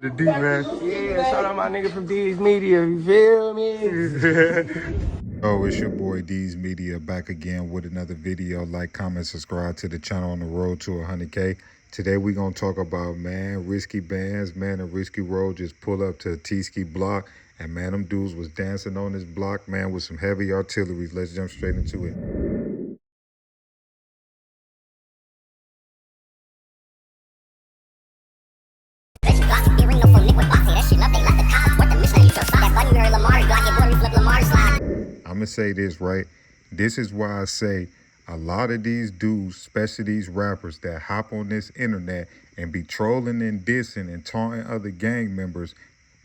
The D, man. Yeah, shout out my nigga from D's Media, you feel me? Oh, it's your boy D's Media back again with another video. Like, comment, subscribe to the channel on the road to 100K. Today we gonna talk about, man, risky bands, man, a risky road. Just pull up to a Teeski block, and man, them dudes was dancing on this block, man, with some heavy artillery. Let's jump straight into it. I'm gonna say this, right? This is why I say a lot of these dudes, especially these rappers that hop on this internet and be trolling and dissing and taunting other gang members,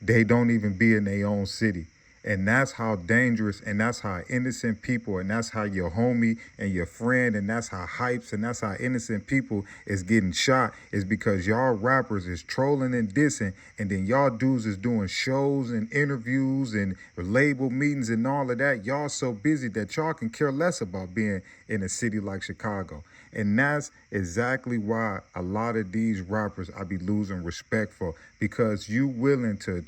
they don't even be in their own city. And that's how dangerous, and that's how innocent people, and that's how your homie and your friend, and that's how hypes, and that's how innocent people is getting shot, is because y'all rappers is trolling and dissing, and then y'all dudes is doing shows and interviews and label meetings and all of that. Y'all so busy that y'all can care less about being in a city like Chicago. And that's exactly why a lot of these rappers I be losing respect for, because you willing to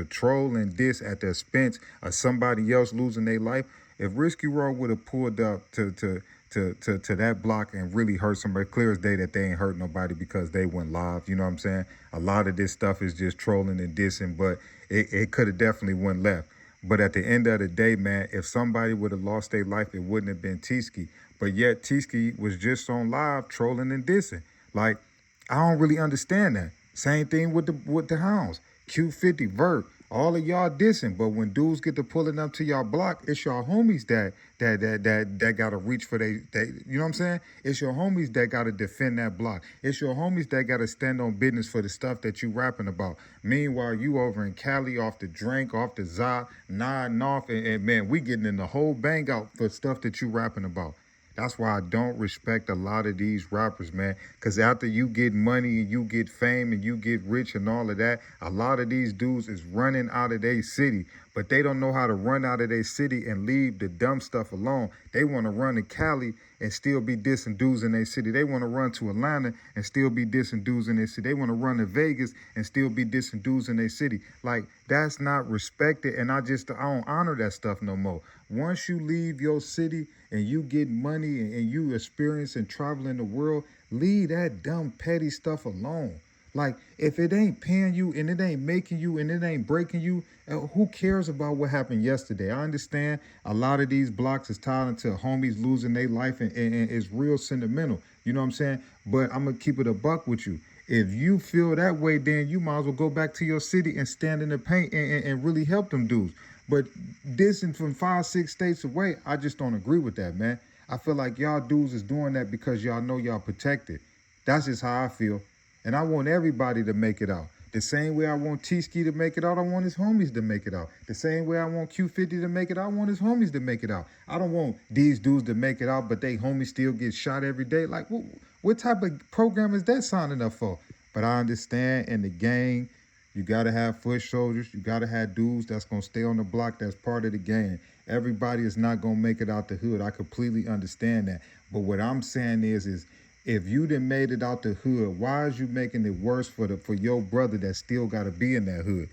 troll and diss at the expense of somebody else losing their life. If Risky Road would have pulled up to that block and really hurt somebody, clear as day that they ain't hurt nobody because they went live. You know what I'm saying? A lot of this stuff is just trolling and dissing, but it could have definitely went left. But at the end of the day, man, if somebody would have lost their life, it wouldn't have been Teeski. But yet Teeski was just on live trolling and dissing. Like, I don't really understand that. Same thing with the hounds. Q50, Vert, all of y'all dissing. But when dudes get to pulling up to y'all block, it's y'all homies that gotta reach for they, you know what I'm saying? It's your homies that gotta defend that block. It's your homies that gotta stand on business for the stuff that you rapping about. Meanwhile, you over in Cali off the drink, off the za, nodding off, and man, we getting in the whole bang out for stuff that you rapping about. That's why I don't respect a lot of these rappers, man. Because after you get money and you get fame and you get rich and all of that, a lot of these dudes is running out of their city. But they don't know how to run out of their city and leave the dumb stuff alone. They want to run to Cali and still be dissing dudes in their city. They want to run to Atlanta and still be dissing dudes in their city. They want to run to Vegas and still be dissing dudes in their city. Like, that's not respected, and I don't honor that stuff no more. Once you leave your city and you get money and you experience and travel in the world, leave that dumb petty stuff alone. Like, if it ain't paying you and it ain't making you and it ain't breaking you, who cares about what happened yesterday? I understand a lot of these blocks is tied into homies losing their life and it's real sentimental. You know what I'm saying? But I'm going to keep it a buck with you. If you feel that way, then you might as well go back to your city and stand in the paint and really help them dudes. But dissing from 5, 6 states away, I just don't agree with that, man. I feel like y'all dudes is doing that because y'all know y'all protected. That's just how I feel. And I want everybody to make it out. The same way I want Teeski to make it out, I want his homies to make it out. The same way I want Q50 to make it out, I want his homies to make it out. I don't want these dudes to make it out, but they homies still get shot every day. Like, what type of program is that signing up for? But I understand in the gang, you got to have foot soldiers. You got to have dudes that's going to stay on the block. That's part of the game. Everybody is not going to make it out the hood. I completely understand that. But what I'm saying is if you done made it out the hood, why is you making it worse for your brother that still got to be in that hood?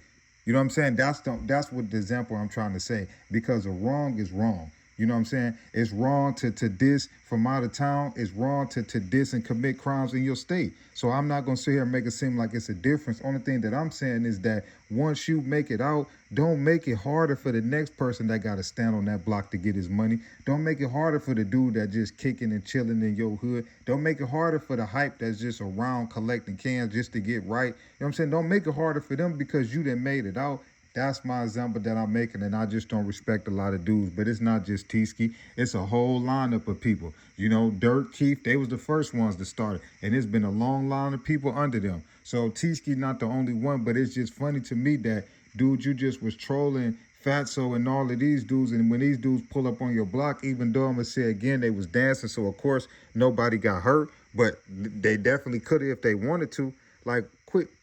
You know what I'm saying? That's what the example I'm trying to say. Because a wrong is wrong. You know what I'm saying? It's wrong to diss from out of town. It's wrong to diss and commit crimes in your state. So I'm not going to sit here and make it seem like it's a difference. Only thing that I'm saying is that once you make it out, don't make it harder for the next person that got to stand on that block to get his money. Don't make it harder for the dude that just kicking and chilling in your hood. Don't make it harder for the hype that's just around collecting cans just to get right. You know what I'm saying? Don't make it harder for them because you done made it out. That's my example that I'm making, and I just don't respect a lot of dudes. But it's not just Teeski. It's a whole lineup of people. You know, Dirt, Keith, they was the first ones to start it. And it's been a long line of people under them. So Teeski not the only one, but it's just funny to me that, dude, you just was trolling Fatso and all of these dudes. And when these dudes pull up on your block, even though I'm going to say again, they was dancing. So, of course, nobody got hurt. But they definitely could have if they wanted to. Like,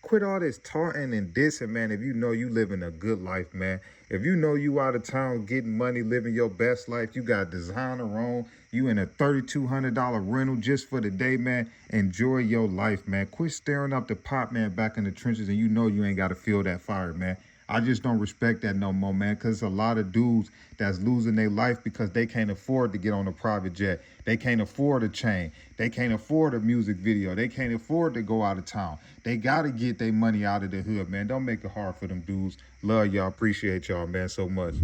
Quit all this taunting and dissing, man. If you know you living a good life, man. If you know you out of town getting money, living your best life, you got designer on, you in a $3,200 rental just for the day, man. Enjoy your life, man. Quit staring up the pot, man, back in the trenches, and you know you ain't got to feel that fire, man. I just don't respect that no more, man, because a lot of dudes that's losing their life because they can't afford to get on a private jet. They can't afford a chain. They can't afford a music video. They can't afford to go out of town. They got to get their money out of the hood, man. Don't make it hard for them dudes. Love y'all. Appreciate y'all, man, so much.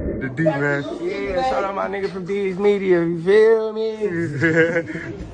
The D, man. Yeah, shout out my nigga from D's Media, you feel me?